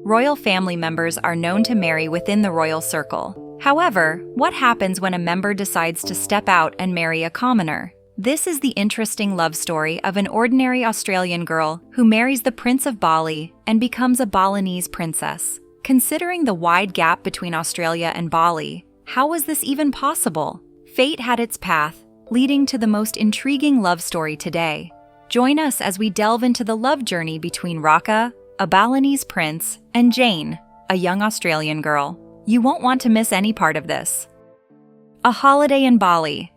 royal family members are known to marry within the royal circle. However, what happens when a member decides to step out and marry a commoner? This is the interesting love story of an ordinary Australian girl who marries the Prince of Bali and becomes a Balinese princess. Considering the wide gap between Australia and Bali, how was this even possible? Fate had its path, leading to the most intriguing love story today. Join us as we delve into the love journey between Raka, a Balinese prince, and Jane, a young Australian girl. You won't want to miss any part of this. A holiday in Bali.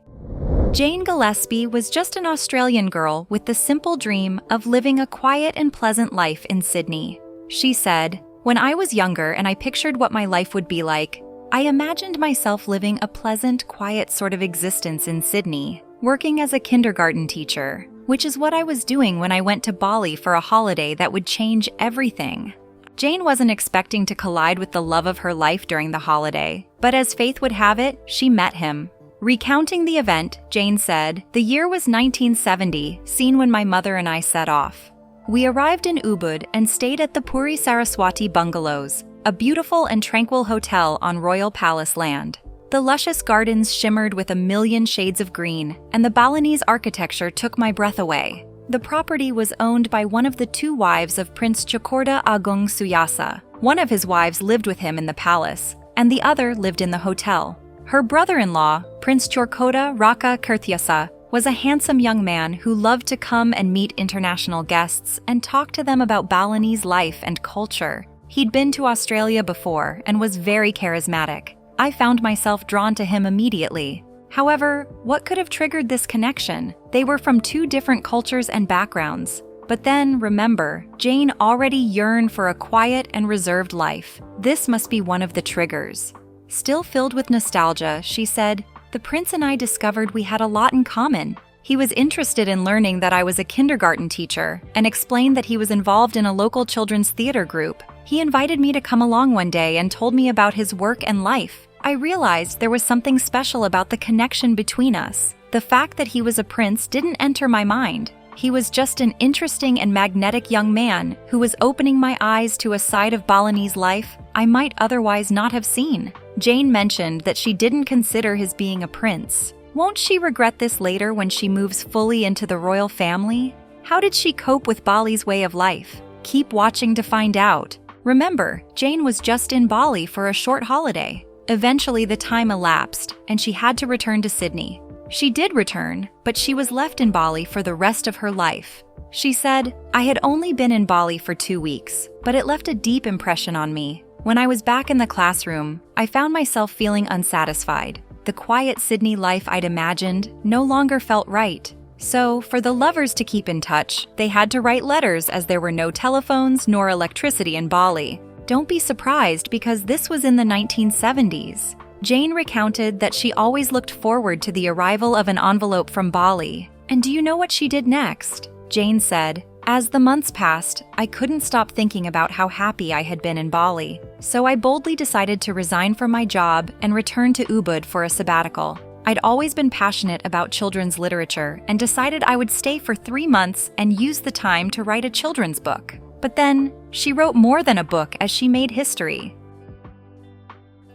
Jane Gillespie was just an Australian girl with the simple dream of living a quiet and pleasant life in Sydney. She said, "When I was younger and I pictured what my life would be like, I imagined myself living a pleasant, quiet sort of existence in Sydney, working as a kindergarten teacher, which is what I was doing when I went to Bali for a holiday that would change everything." Jane wasn't expecting to collide with the love of her life during the holiday, but as fate would have it, she met him. Recounting the event, Jane said, "The year was 1970, seen when my mother and I set off. We arrived in Ubud and stayed at the Puri Saraswati Bungalows, a beautiful and tranquil hotel on Royal Palace land. The luscious gardens shimmered with a million shades of green, and the Balinese architecture took my breath away. The property was owned by one of the two wives of Prince Chokorda Agung Suyasa. One of his wives lived with him in the palace, and the other lived in the hotel. Her brother-in-law, Prince Chorkoda Raka Kirtiasa, was a handsome young man who loved to come and meet international guests and talk to them about Balinese life and culture. He'd been to Australia before and was very charismatic. I found myself drawn to him immediately. However, what could have triggered this connection? They were from two different cultures and backgrounds. But then, remember, Jane already yearned for a quiet and reserved life. This must be one of the triggers. Still filled with nostalgia, she said, "The prince and I discovered we had a lot in common. He was interested in learning that I was a kindergarten teacher and explained that he was involved in a local children's theater group. He invited me to come along one day and told me about his work and life. I realized there was something special about the connection between us. The fact that he was a prince didn't enter my mind. He was just an interesting and magnetic young man who was opening my eyes to a side of Balinese life I might otherwise not have seen." Jane mentioned that she didn't consider his being a prince. Won't she regret this later when she moves fully into the royal family? How did she cope with Bali's way of life? Keep watching to find out. Remember, Jane was just in Bali for a short holiday. Eventually the time elapsed, and she had to return to Sydney. She did return, but she was left in Bali for the rest of her life. She said, "I had only been in Bali for 2 weeks, but it left a deep impression on me. When I was back in the classroom, I found myself feeling unsatisfied. The quiet Sydney life I'd imagined no longer felt right. So, for the lovers to keep in touch, they had to write letters as there were no telephones nor electricity in Bali. Don't be surprised because this was in the 1970s. Jane recounted that she always looked forward to the arrival of an envelope from Bali. And do you know what she did next? Jane said, "As the months passed, I couldn't stop thinking about how happy I had been in Bali. So I boldly decided to resign from my job and return to Ubud for a sabbatical. I'd always been passionate about children's literature and decided I would stay for 3 months and use the time to write a children's book." But then, she wrote more than a book as she made history.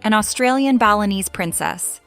An Australian Balinese princess.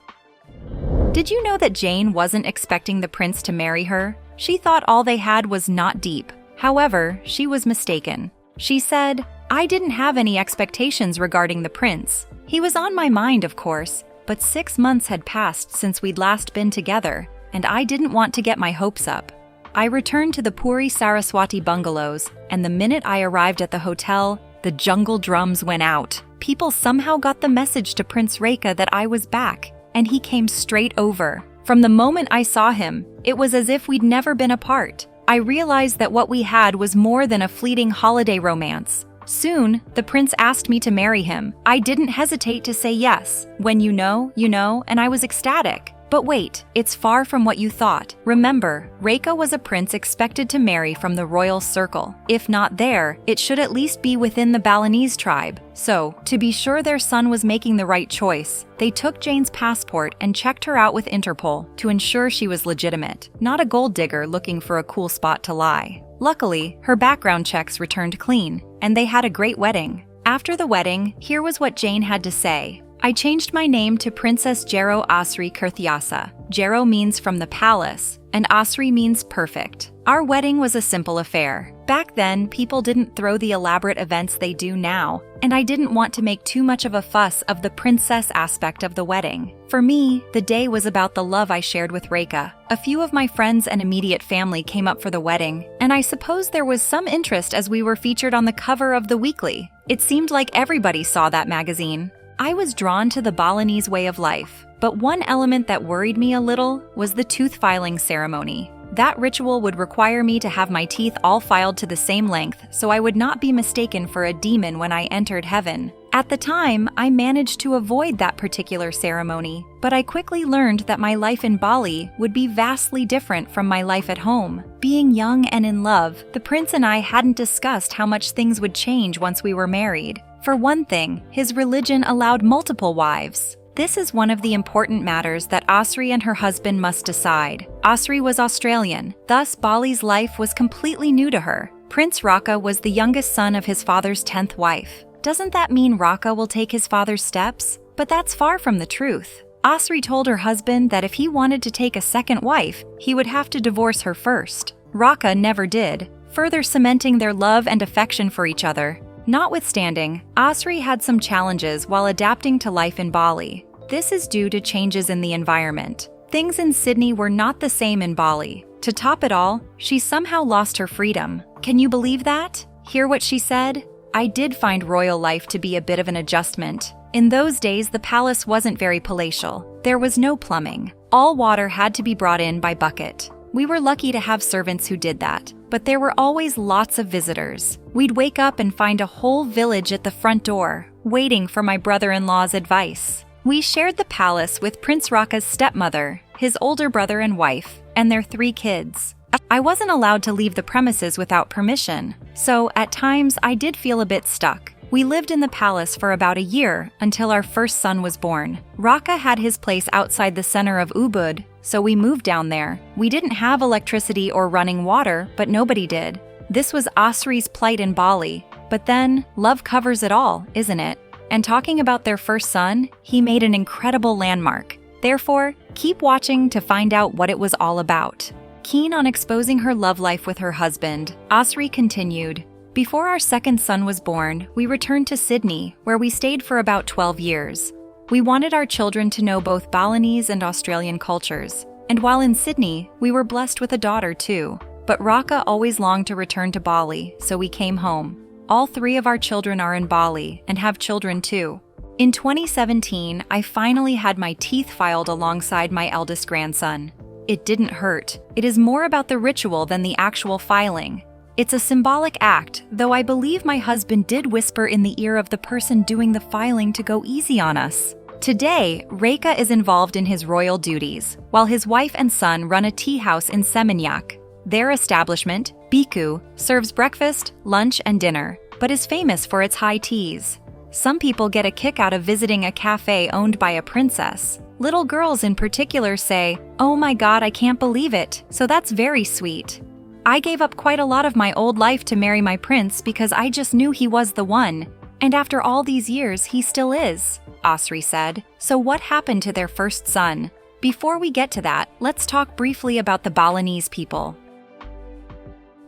Did you know that Jane wasn't expecting the prince to marry her? She thought all they had was not deep. However, she was mistaken. She said, "I didn't have any expectations regarding the prince. He was on my mind, of course, but 6 months had passed since we'd last been together, and I didn't want to get my hopes up. I returned to the Puri Saraswati bungalows, and the minute I arrived at the hotel, the jungle drums went out. People somehow got the message to Prince Reka that I was back, and he came straight over. From the moment I saw him, it was as if we'd never been apart. I realized that what we had was more than a fleeting holiday romance. Soon, the prince asked me to marry him. I didn't hesitate to say yes. When you know, and I was ecstatic. But wait, it's far from what you thought. Remember, Reka was a prince expected to marry from the royal circle. If not there, it should at least be within the Balinese tribe. So, to be sure their son was making the right choice, they took Jane's passport and checked her out with Interpol to ensure she was legitimate, not a gold digger looking for a cool spot to lie. Luckily, her background checks returned clean, and they had a great wedding. After the wedding, here was what Jane had to say. I changed my name to Princess Jero Asri Kirthiasa. Jero means from the palace, and Asri means perfect. Our wedding was a simple affair. Back then, people didn't throw the elaborate events they do now, and I didn't want to make too much of a fuss of the princess aspect of the wedding. For me, the day was about the love I shared with Rekha. A few of my friends and immediate family came up for the wedding, and I suppose there was some interest as we were featured on the cover of the weekly. It seemed like everybody saw that magazine. I was drawn to the Balinese way of life, but one element that worried me a little was the tooth filing ceremony. That ritual would require me to have my teeth all filed to the same length so I would not be mistaken for a demon when I entered heaven. At the time, I managed to avoid that particular ceremony, but I quickly learned that my life in Bali would be vastly different from my life at home. Being young and in love, the prince and I hadn't discussed how much things would change once we were married. For one thing, his religion allowed multiple wives. This is one of the important matters that Asri and her husband must decide. Asri was Australian, thus Bali's life was completely new to her. Prince Raka was the youngest son of his father's 10th wife. Doesn't that mean Raka will take his father's steps? But that's far from the truth. Asri told her husband that if he wanted to take a second wife, he would have to divorce her first. Raka never did, further cementing their love and affection for each other. Notwithstanding, Asri had some challenges while adapting to life in Bali. This is due to changes in the environment. Things in Sydney were not the same in Bali. To top it all, she somehow lost her freedom. Can you believe that? Hear what she said? I did find royal life to be a bit of an adjustment. In those days, the palace wasn't very palatial. There was no plumbing. All water had to be brought in by bucket. We were lucky to have servants who did that, but there were always lots of visitors. We'd wake up and find a whole village at the front door, waiting for my brother-in-law's advice. We shared the palace with Prince Raka's stepmother, his older brother and wife, and their 3 kids. I wasn't allowed to leave the premises without permission, so at times I did feel a bit stuck. We lived in the palace for about a year until our first son was born. Raka had his place outside the center of Ubud, so we moved down there. We didn't have electricity or running water, but nobody did. This was Asri's plight in Bali. But then, love covers it all, isn't it? And talking about their first son, he made an incredible landmark. Therefore, keep watching to find out what it was all about. Keen on exposing her love life with her husband, Asri continued, "Before our second son was born, we returned to Sydney, where we stayed for about 12 years. We wanted our children to know both Balinese and Australian cultures, and while in Sydney, we were blessed with a daughter too. But Raka always longed to return to Bali, so we came home. All 3 of our children are in Bali and have children too. In 2017, I finally had my teeth filed alongside my eldest grandson. It didn't hurt. It is more about the ritual than the actual filing. It's a symbolic act, though I believe my husband did whisper in the ear of the person doing the filing to go easy on us. Today, Rekha is involved in his royal duties, while his wife and son run a tea house in Seminyak. Their establishment, Biku, serves breakfast, lunch, and dinner, but is famous for its high teas. Some people get a kick out of visiting a cafe owned by a princess. Little girls in particular say, "Oh my God, I can't believe it," so that's very sweet. I gave up quite a lot of my old life to marry my prince because I just knew he was the one. And after all these years, he still is, Asri said. So what happened to their first son? Before we get to that, let's talk briefly about the Balinese people.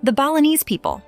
The Balinese people.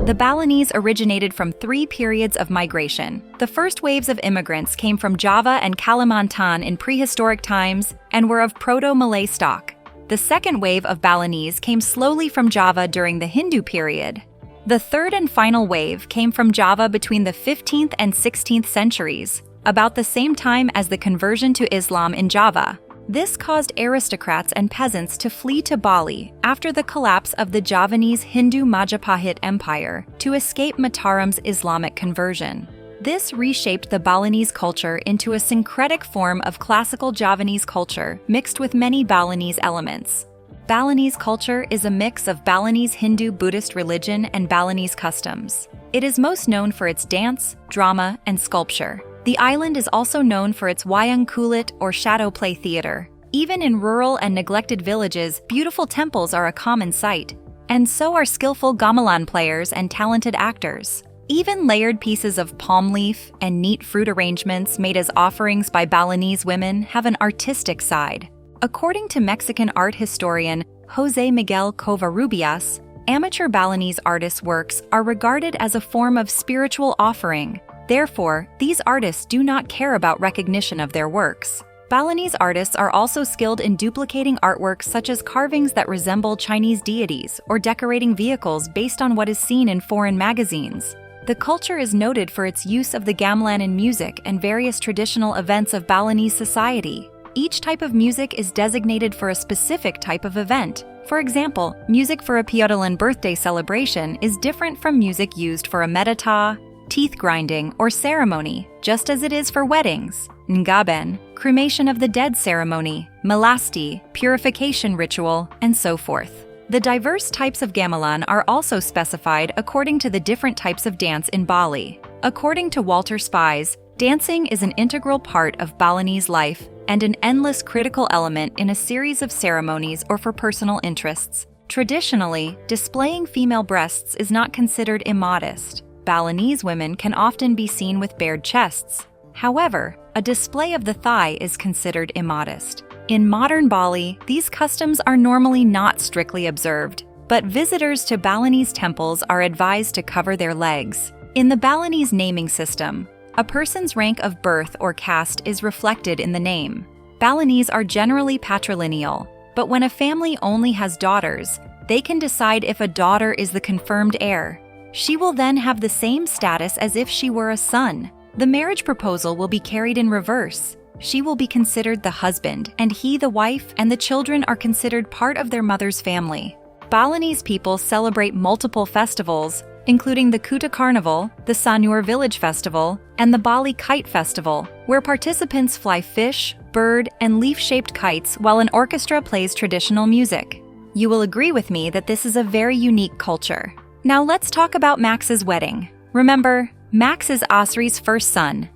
The Balinese originated from 3 periods of migration. The first waves of immigrants came from Java and Kalimantan in prehistoric times and were of Proto-Malay stock. The second wave of Balinese came slowly from Java during the Hindu period. The third and final wave came from Java between the 15th and 16th centuries, about the same time as the conversion to Islam in Java. This caused aristocrats and peasants to flee to Bali after the collapse of the Javanese Hindu Majapahit Empire to escape Mataram's Islamic conversion. This reshaped the Balinese culture into a syncretic form of classical Javanese culture mixed with many Balinese elements. Balinese culture is a mix of Balinese Hindu Buddhist religion and Balinese customs. It is most known for its dance, drama, and sculpture. The island is also known for its wayang kulit or shadow play theater. Even in rural and neglected villages, beautiful temples are a common sight, and so are skillful gamelan players and talented actors. Even layered pieces of palm leaf and neat fruit arrangements made as offerings by Balinese women have an artistic side. According to Mexican art historian José Miguel Covarrubias, amateur Balinese artists' works are regarded as a form of spiritual offering. Therefore, these artists do not care about recognition of their works. Balinese artists are also skilled in duplicating artworks such as carvings that resemble Chinese deities or decorating vehicles based on what is seen in foreign magazines. The culture is noted for its use of the gamelan in music and various traditional events of Balinese society. Each type of music is designated for a specific type of event. For example, music for a Piodalan birthday celebration is different from music used for a medita, teeth grinding, or ceremony, just as it is for weddings, ngaben, cremation of the dead ceremony, melasti, purification ritual, and so forth. The diverse types of gamelan are also specified according to the different types of dance in Bali. According to Walter Spies, dancing is an integral part of Balinese life and an endless critical element in a series of ceremonies or for personal interests. Traditionally, displaying female breasts is not considered immodest. Balinese women can often be seen with bared chests. However, a display of the thigh is considered immodest. In modern Bali, these customs are normally not strictly observed, but visitors to Balinese temples are advised to cover their legs. In the Balinese naming system, a person's rank of birth or caste is reflected in the name. Balinese are generally patrilineal, but when a family only has daughters, they can decide if a daughter is the confirmed heir. She will then have the same status as if she were a son. The marriage proposal will be carried in reverse. She will be considered the husband, and he the wife, and the children are considered part of their mother's family. Balinese people celebrate multiple festivals, including the Kuta Carnival, the Sanur Village Festival, and the Bali Kite Festival, where participants fly fish, bird, and leaf-shaped kites while an orchestra plays traditional music. You will agree with me that this is a very unique culture. Now let's talk about Max's wedding. Remember, Max is Asri's first son.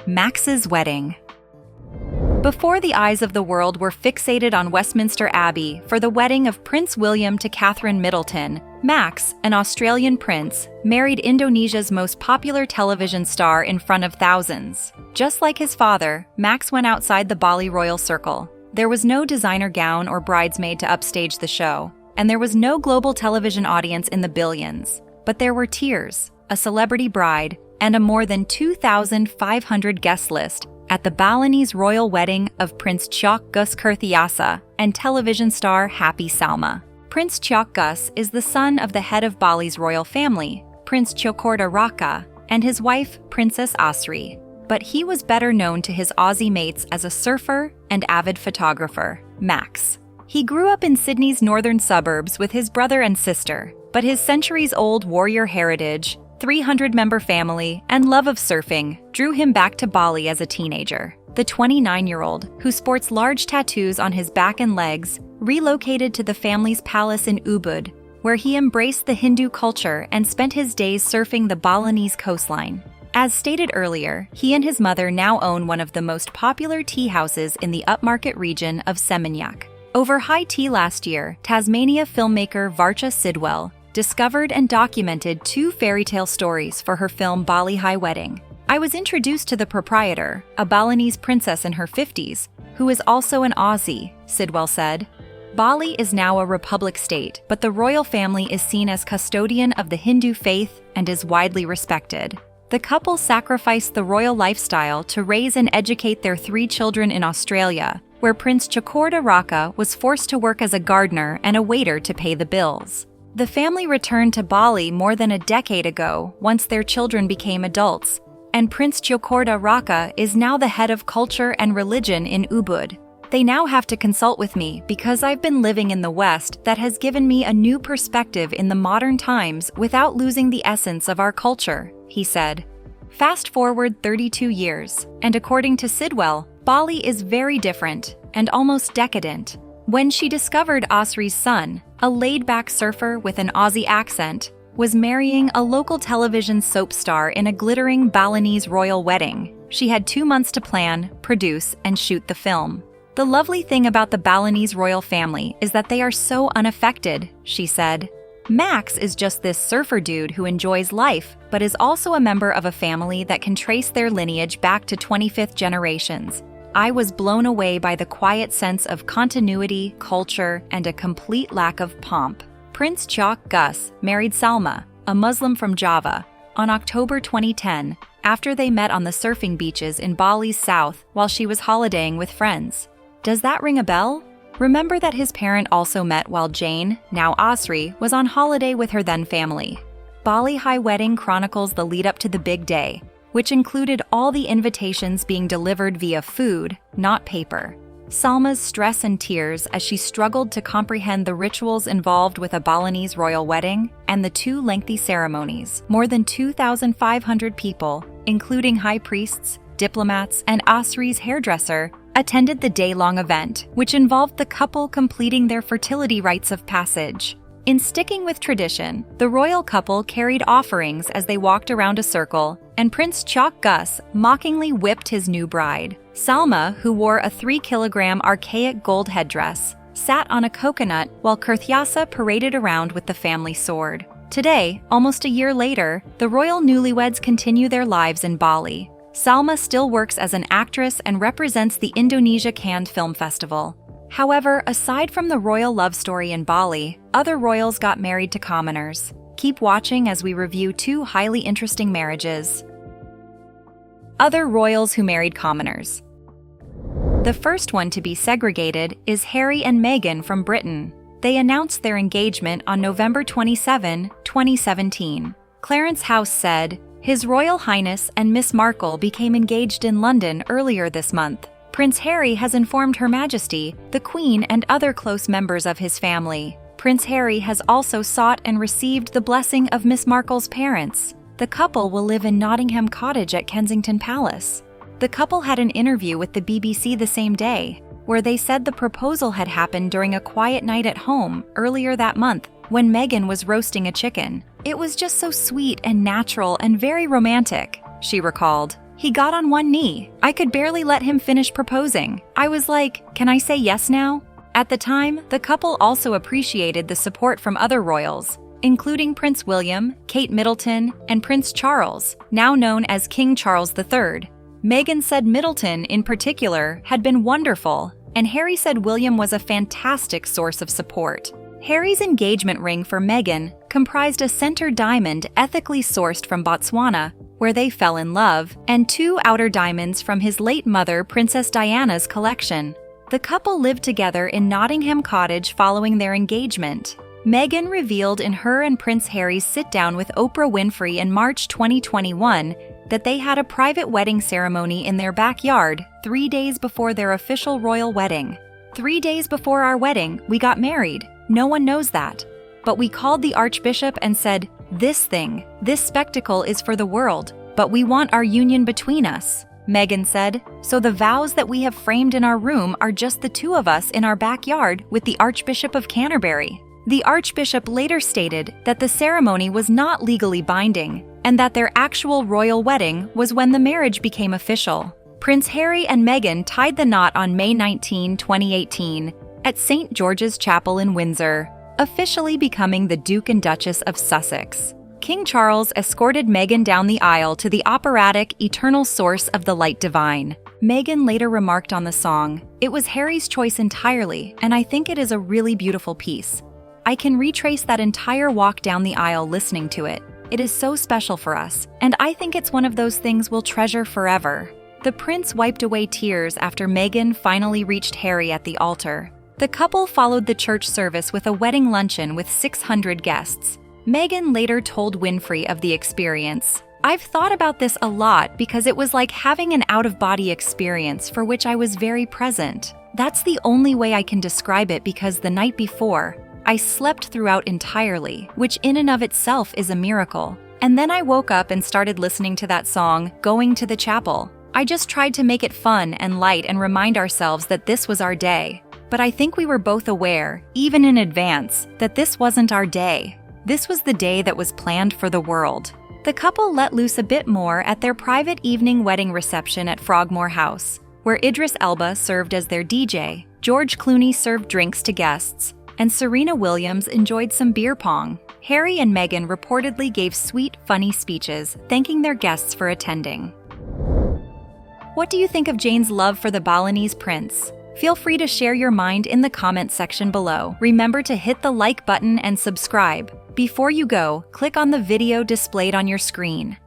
Max's wedding. Before the eyes of the world were fixated on Westminster Abbey for the wedding of Prince William to Catherine Middleton, Max, an Australian prince, married Indonesia's most popular television star in front of thousands. Just like his father, Max went outside the Bali royal circle. There was no designer gown or bridesmaid to upstage the show, and there was no global television audience in the billions. But there were tears, a celebrity bride, and a more than 2,500 guest list at the Balinese royal wedding of Prince Chok Gus Kurtiasa and television star Happy Salma. Prince Chok Gus is the son of the head of Bali's royal family, Prince Chokorda Raka, and his wife, Princess Asri. But he was better known to his Aussie mates as a surfer and avid photographer, Max. He grew up in Sydney's northern suburbs with his brother and sister, but his centuries-old warrior heritage, 300-member family, and love of surfing drew him back to Bali as a teenager. The 29-year-old, who sports large tattoos on his back and legs, relocated to the family's palace in Ubud, where he embraced the Hindu culture and spent his days surfing the Balinese coastline. As stated earlier, he and his mother now own one of the most popular tea houses in the upmarket region of Seminyak. Over high tea last year, Tasmania filmmaker Varcha Sidwell discovered and documented 2 fairy tale stories for her film Bali High Wedding. I was introduced to the proprietor, a Balinese princess in her 50s, who is also an Aussie, Sidwell said. Bali is now a republic state, but the royal family is seen as custodian of the Hindu faith and is widely respected. The couple sacrificed the royal lifestyle to raise and educate their 3 children in Australia, where Prince Chokorda Raka was forced to work as a gardener and a waiter to pay the bills. The family returned to Bali more than a decade ago once their children became adults, and Prince Chokorda Raka is now the head of culture and religion in Ubud. They now have to consult with me because I've been living in the West that has given me a new perspective in the modern times without losing the essence of our culture, he said. Fast forward 32 years, and according to Sidwell, Bali is very different and almost decadent. When she discovered Asri's son, a laid-back surfer with an Aussie accent, was marrying a local television soap star in a glittering Balinese royal wedding, she had 2 months to plan, produce, and shoot the film. The lovely thing about the Balinese royal family is that they are so unaffected, she said. Max is just this surfer dude who enjoys life, but is also a member of a family that can trace their lineage back to 25th generations. I was blown away by the quiet sense of continuity, culture, and a complete lack of pomp. Prince Chok Gus married Salma, a Muslim from Java, on October 2010, after they met on the surfing beaches in Bali's south while she was holidaying with friends. Does that ring a bell? Remember that his parent also met while Jane, now Asri, was on holiday with her then family. Bali High Wedding chronicles the lead-up to the big day, which included all the invitations being delivered via food, not paper. Salma's stress and tears as she struggled to comprehend the rituals involved with a Balinese royal wedding and the 2 lengthy ceremonies. More than 2,500 people, including high priests, diplomats, and Asri's hairdresser, attended the day-long event, which involved the couple completing their fertility rites of passage. In sticking with tradition, the royal couple carried offerings as they walked around a circle, and Prince Chok Gus mockingly whipped his new bride. Salma, who wore a 3-kilogram archaic gold headdress, sat on a coconut while Kurthyasa paraded around with the family sword. Today, almost a year later, the royal newlyweds continue their lives in Bali. Salma still works as an actress and represents the Indonesia Cannes Film Festival. However, aside from the royal love story in Bali, other royals got married to commoners. Keep watching as we review 2 highly interesting marriages. Other royals who married commoners. The first one to be segregated is Harry and Meghan from Britain. They announced their engagement on November 27, 2017. Clarence House said, "His Royal Highness and Miss Markle became engaged in London earlier this month. Prince Harry has informed Her Majesty, the Queen, and other close members of his family. Prince Harry has also sought and received the blessing of Miss Markle's parents. The couple will live in Nottingham Cottage at Kensington Palace." The couple had an interview with the BBC the same day, where they said the proposal had happened during a quiet night at home earlier that month when Meghan was roasting a chicken. "It was just so sweet and natural and very romantic," she recalled. "He got on one knee. I could barely let him finish proposing. I was like, can I say yes now?" At the time, the couple also appreciated the support from other royals, including Prince William, Kate Middleton, and Prince Charles, now known as King Charles III. Meghan said Middleton, in particular, had been wonderful, and Harry said William was a fantastic source of support. Harry's engagement ring for Meghan comprised a center diamond ethically sourced from Botswana, where they fell in love, and 2 outer diamonds from his late mother, Princess Diana's collection. The couple lived together in Nottingham Cottage following their engagement. Meghan revealed in her and Prince Harry's sit-down with Oprah Winfrey in March 2021 that they had a private wedding ceremony in their backyard 3 days before their official royal wedding. "3 days before our wedding, we got married. No one knows that. But we called the Archbishop and said, 'This spectacle is for the world, but we want our union between us,'" Meghan said. "So the vows that we have framed in our room are just the 2 of us in our backyard with the Archbishop of Canterbury." The Archbishop later stated that the ceremony was not legally binding and that their actual royal wedding was when the marriage became official. Prince Harry and Meghan tied the knot on May 19, 2018, at St. George's Chapel in Windsor, officially becoming the Duke and Duchess of Sussex. King Charles escorted Meghan down the aisle to the operatic Eternal Source of the Light Divine. Meghan later remarked on the song, "It was Harry's choice entirely, and I think it is a really beautiful piece. I can retrace that entire walk down the aisle listening to it. It is so special for us, and I think it's one of those things we'll treasure forever." The prince wiped away tears after Meghan finally reached Harry at the altar. The couple followed the church service with a wedding luncheon with 600 guests. Meghan later told Winfrey of the experience, "I've thought about this a lot because it was like having an out-of-body experience for which I was very present. That's the only way I can describe it because the night before, I slept throughout entirely, which in and of itself is a miracle. And then I woke up and started listening to that song, Going to the Chapel. I just tried to make it fun and light and remind ourselves that this was our day. But I think we were both aware, even in advance, that this wasn't our day. This was the day that was planned for the world." The couple let loose a bit more at their private evening wedding reception at Frogmore House, where Idris Elba served as their DJ, George Clooney served drinks to guests, and Serena Williams enjoyed some beer pong. Harry and Meghan reportedly gave sweet, funny speeches, thanking their guests for attending. What do you think of Jane's love for the Balinese prince? Feel free to share your mind in the comments section below. Remember to hit the like button and subscribe. Before you go, click on the video displayed on your screen.